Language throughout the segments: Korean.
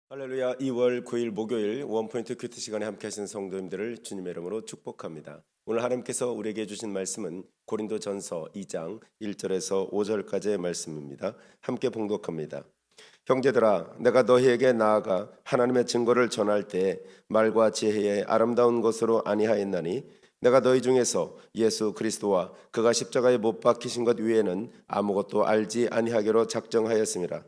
할렐루야. 2월 9일 목요일 원포인트 큐티 시간에 함께 하신 성도님들을 주님의 이름으로 축복합니다. 오늘 하나님께서 우리에게 주신 말씀은 고린도전서 2장 1절에서 5절까지의 말씀입니다. 함께 봉독합니다. 형제들아, 내가 너희에게 나아가 하나님의 증거를 전할 때 말과 지혜의 아름다운 것으로 아니하였나니 내가 너희 중에서 예수 그리스도와 그가 십자가에 못 박히신 것 외에는 아무것도 알지 아니하기로 작정하였습니다.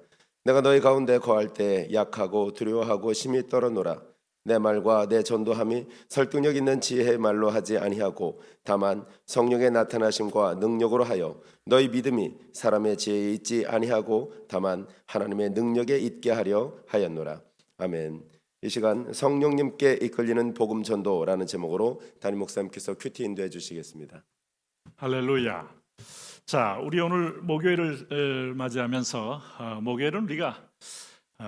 내가 너희 가운데 거할 때 약하고 두려워하고 심히 떨어노라. 내 말과 내 전도함이 설득력 있는 지혜의 말로 하지 아니하고 다만 성령의 나타나심과 능력으로 하여 너희 믿음이 사람의 지혜에 있지 아니하고 다만 하나님의 능력에 있게 하려 하였노라. 아멘. 이 시간 성령님께 이끌리는 복음 전도라는 제목으로 담임 목사님께서 큐티 인도해 주시겠습니다. 할렐루야. 자, 우리 오늘 목요일을 맞이하면서 목요일은 우리가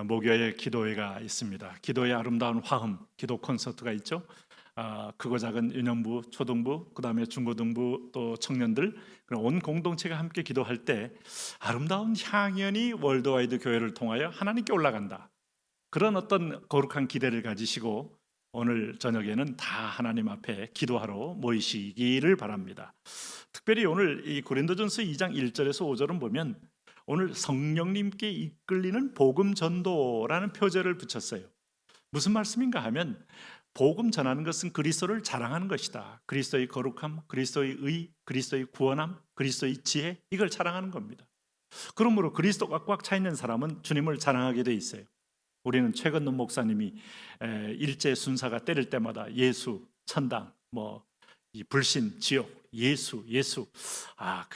목요일 기도회가 있습니다. 기도의 아름다운 화음 기도 콘서트가 있죠. 크고 작은 유년부, 초등부, 그 다음에 중고등부 또 청년들 그런 온 공동체가 함께 기도할 때 아름다운 향연이 월드와이드 교회를 통하여 하나님께 올라간다. 그런 어떤 거룩한 기대를 가지시고 오늘 저녁에는 다 하나님 앞에 기도하러 모이시기를 바랍니다. 특별히 오늘 이 고린도전서 2장 1절에서 5절은 보면 오늘 성령님께 이끌리는 복음 전도라는 표제를 붙였어요. 무슨 말씀인가 하면 복음 전하는 것은 그리스도를 자랑하는 것이다. 그리스도의 거룩함, 그리스도의 의, 그리스도의 구원함, 그리스도의 지혜, 이걸 자랑하는 겁니다. 그러므로 그리스도가 꽉 차 있는 사람은 주님을 자랑하게 돼 있어요. 우리는 최건능 목사님이 일제 순사가 때릴 때마다 예수, 천당, 이 불신, 지옥, 예수.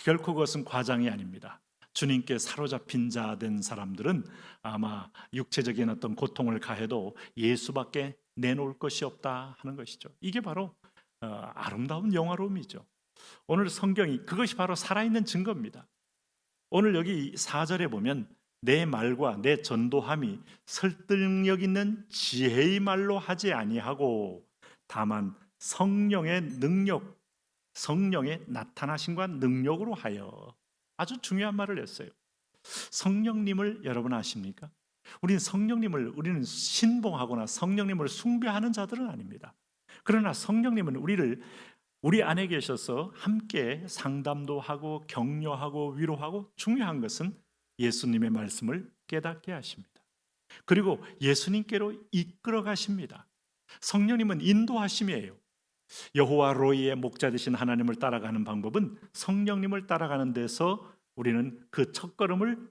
결코 그것은 과장이 아닙니다. 주님께 사로잡힌 자 된 사람들은 아마 육체적인 어떤 고통을 가해도 예수밖에 내놓을 것이 없다 하는 것이죠. 이게 바로 아름다운 영화로움이죠. 오늘 성경이 그것이 바로 살아있는 증거입니다. 오늘 여기 4절에 보면 내 말과 내 전도함이 설득력 있는 지혜의 말로 하지 아니하고 다만 성령의 능력, 성령의 나타나심과 능력으로 하여. 아주 중요한 말을 했어요. 성령님을 여러분 아십니까? 우리는 신봉하거나 성령님을 숭배하는 자들은 아닙니다. 그러나 성령님은 우리 안에 계셔서 함께 상담도 하고 격려하고 위로하고, 중요한 것은 예수님의 말씀을 깨닫게 하십니다. 그리고 예수님께로 이끌어 가십니다. 성령님은 인도하심이에요. 여호와 로이의 목자 되신 하나님을 따라가는 방법은 성령님을 따라가는 데서 우리는 그 첫걸음을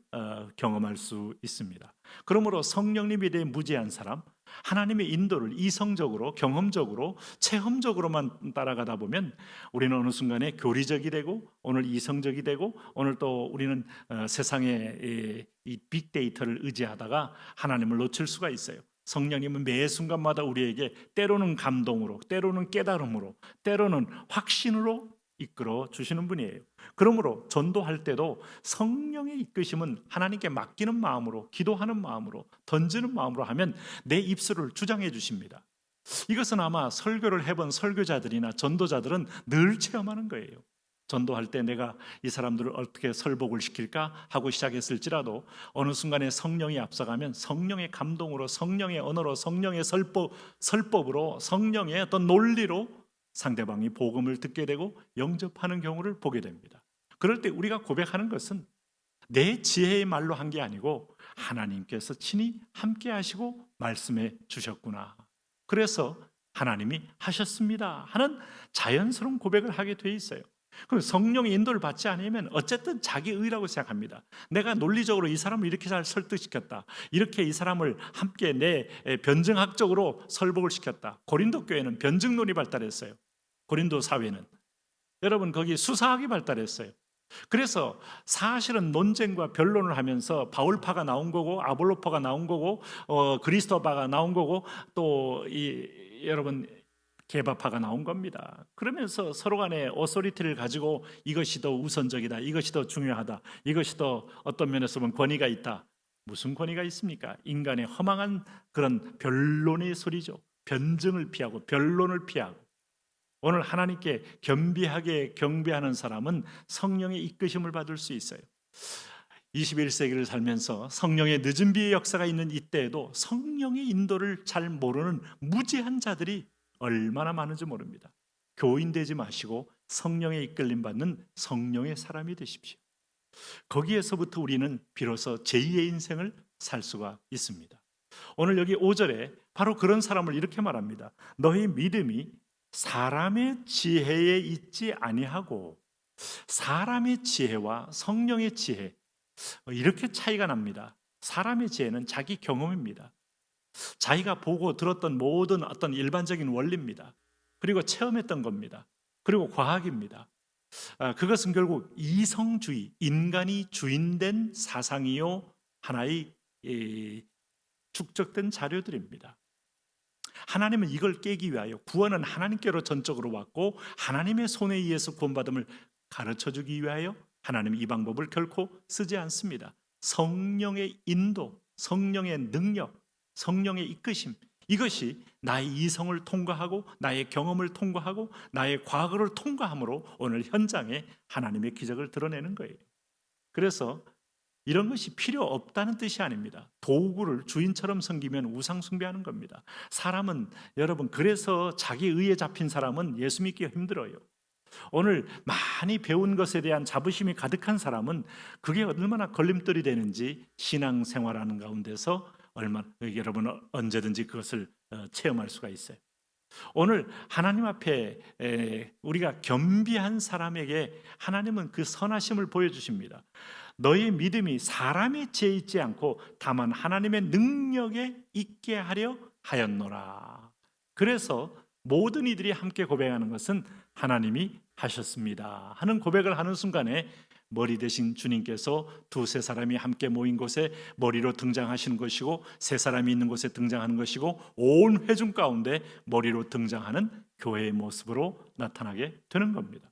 경험할 수 있습니다. 그러므로 성령님에 대해 무지한 사람, 하나님의 인도를 이성적으로, 경험적으로, 체험적으로만 따라가다 보면 우리는 어느 순간에 교리적이 되고, 오늘 이성적이 되고, 오늘 또 우리는 세상의 이 빅데이터를 의지하다가 하나님을 놓칠 수가 있어요. 성령님은 매 순간마다 우리에게 때로는 감동으로, 때로는 깨달음으로, 때로는 확신으로 이끌어 주시는 분이에요. 그러므로 전도할 때도 성령의 이끄심은 하나님께 맡기는 마음으로, 기도하는 마음으로, 던지는 마음으로 하면 내 입술을 주장해 주십니다. 이것은 아마 설교를 해본 설교자들이나 전도자들은 늘 체험하는 거예요. 전도할 때 내가 이 사람들을 어떻게 설복을 시킬까 하고 시작했을지라도 어느 순간에 성령이 앞서가면 성령의 감동으로, 성령의 언어로, 성령의 설법으로, 성령의 어떤 논리로 상대방이 복음을 듣게 되고 영접하는 경우를 보게 됩니다. 그럴 때 우리가 고백하는 것은 내 지혜의 말로 한 게 아니고 하나님께서 친히 함께 하시고 말씀해 주셨구나. 그래서 하나님이 하셨습니다 하는 자연스러운 고백을 하게 돼 있어요. 그럼 성령의 인도를 받지 않으면 어쨌든 자기 의라고 생각합니다. 내가 논리적으로 이 사람을 이렇게 잘 설득시켰다, 이렇게 이 사람을 함께 내 변증학적으로 설복을 시켰다. 고린도 교회는 변증론이 발달했어요. 고린도 사회는 여러분 거기 수사학이 발달했어요. 그래서 사실은 논쟁과 변론을 하면서 바울파가 나온 거고, 아볼로파가 나온 거고, 그리스도파가 나온 거고, 또 여러분 개바파가 나온 겁니다. 그러면서 서로 간에 오소리티를 가지고 이것이 더 우선적이다, 이것이 더 중요하다, 이것이 더 어떤 면에서 보면 권위가 있다. 무슨 권위가 있습니까? 인간의 허망한 그런 변론의 소리죠. 변증을 피하고 변론을 피하고. 오늘 하나님께 겸비하게 경배하는 사람은 성령의 이끄심을 받을 수 있어요. 21세기를 살면서 성령의 늦은 비의 역사가 있는 이때에도 성령의 인도를 잘 모르는 무지한 자들이 얼마나 많은지 모릅니다. 교인 되지 마시고 성령에 이끌림 받는 성령의 사람이 되십시오. 거기에서부터 우리는 비로소 제2의 인생을 살 수가 있습니다. 오늘 여기 5절에 바로 그런 사람을 이렇게 말합니다. 너희 믿음이 사람의 지혜에 있지 아니하고, 사람의 지혜와 성령의 지혜, 이렇게 차이가 납니다. 사람의 지혜는 자기 경험입니다. 자기가 보고 들었던 모든 어떤 일반적인 원리입니다. 그리고 체험했던 겁니다. 그리고 과학입니다. 그것은 결국 이성주의, 인간이 주인된 사상이요 하나의 축적된 자료들입니다. 하나님은 이걸 깨기 위하여 구원은 하나님께로 전적으로 왔고 하나님의 손에 의해서 구원받음을 가르쳐주기 위하여 하나님은 이 방법을 결코 쓰지 않습니다. 성령의 인도, 성령의 능력, 성령의 이끄심, 이것이 나의 이성을 통과하고 나의 경험을 통과하고 나의 과거를 통과함으로 오늘 현장에 하나님의 기적을 드러내는 거예요. 그래서 이런 것이 필요 없다는 뜻이 아닙니다. 도구를 주인처럼 섬기면 우상 숭배하는 겁니다. 사람은, 여러분, 그래서 자기 의에 잡힌 사람은 예수 믿기가 힘들어요. 오늘 많이 배운 것에 대한 자부심이 가득한 사람은 그게 얼마나 걸림돌이 되는지 신앙생활하는 가운데서 여러분 언제든지 그것을 체험할 수가 있어요. 오늘 하나님 앞에 우리가 겸비한 사람에게 하나님은 그 선하심을 보여주십니다. 너희 믿음이 사람의 지혜에 있지 않고 다만 하나님의 능력에 있게 하려 하였노라. 그래서 모든 이들이 함께 고백하는 것은 하나님이 하셨습니다 하는 고백을 하는 순간에 머리 대신 주님께서 두세 사람이 함께 모인 곳에 머리로 등장하시는 것이고 세 사람이 있는 곳에 등장하는 것이고 온 회중 가운데 머리로 등장하는 교회의 모습으로 나타나게 되는 겁니다.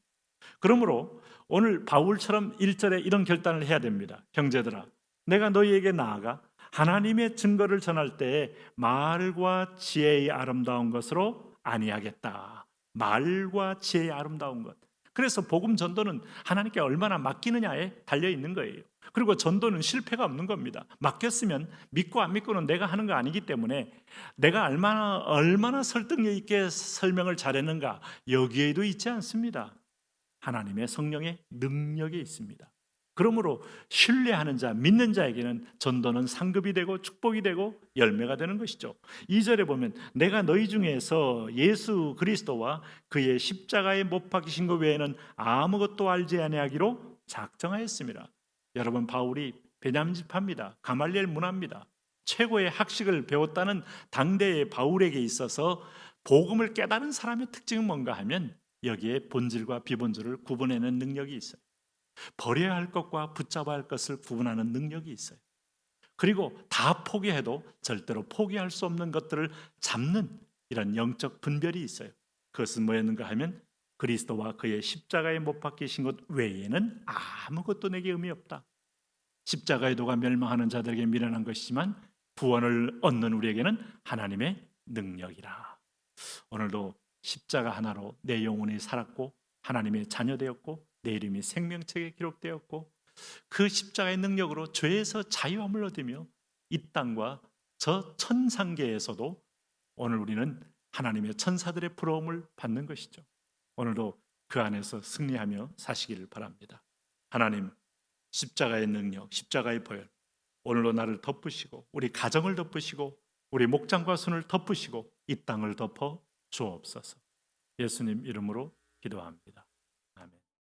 그러므로 오늘 바울처럼 1절에 이런 결단을 해야 됩니다. 형제들아, 내가 너희에게 나아가 하나님의 증거를 전할 때에 말과 지혜의 아름다운 것으로 아니하겠다. 말과 지혜의 아름다운 것. 그래서 복음 전도는 하나님께 얼마나 맡기느냐에 달려 있는 거예요. 그리고 전도는 실패가 없는 겁니다. 맡겼으면 믿고 안 믿고는 내가 하는 거 아니기 때문에 내가 얼마나 설득력 있게 설명을 잘했는가 여기에도 있지 않습니다. 하나님의 성령의 능력이 있습니다. 그러므로 신뢰하는 자, 믿는 자에게는 전도는 상급이 되고 축복이 되고 열매가 되는 것이죠. 2절에 보면 내가 너희 중에서 예수 그리스도와 그의 십자가에 못 박히신 것 외에는 아무것도 알지 아니하기로 작정하였습니다. 여러분, 바울이 베냐민 지파입니다. 가말리엘 문화입니다. 최고의 학식을 배웠다는 당대의 바울에게 있어서 복음을 깨달은 사람의 특징은 뭔가 하면 여기에 본질과 비본질을 구분해내는 능력이 있어요. 버려야 할 것과 붙잡아야 할 것을 구분하는 능력이 있어요. 그리고 다 포기해도 절대로 포기할 수 없는 것들을 잡는 이런 영적 분별이 있어요. 그것은 뭐였는가 하면 그리스도와 그의 십자가에 못 박히신 것 외에는 아무것도 내게 의미 없다. 십자가의 도가 멸망하는 자들에게 미련한 것이지만 구원을 얻는 우리에게는 하나님의 능력이라. 오늘도 십자가 하나로 내 영혼이 살았고 하나님의 자녀 되었고 내 이름이 생명책에 기록되었고 그 십자가의 능력으로 죄에서 자유함을 얻으며 이 땅과 저 천상계에서도 오늘 우리는 하나님의 천사들의 부러움을 받는 것이죠. 오늘도 그 안에서 승리하며 사시기를 바랍니다. 하나님, 십자가의 능력, 십자가의 보혈, 오늘도 나를 덮으시고 우리 가정을 덮으시고 우리 목장과 손을 덮으시고 이 땅을 덮어 주옵소서. 예수님 이름으로 기도합니다.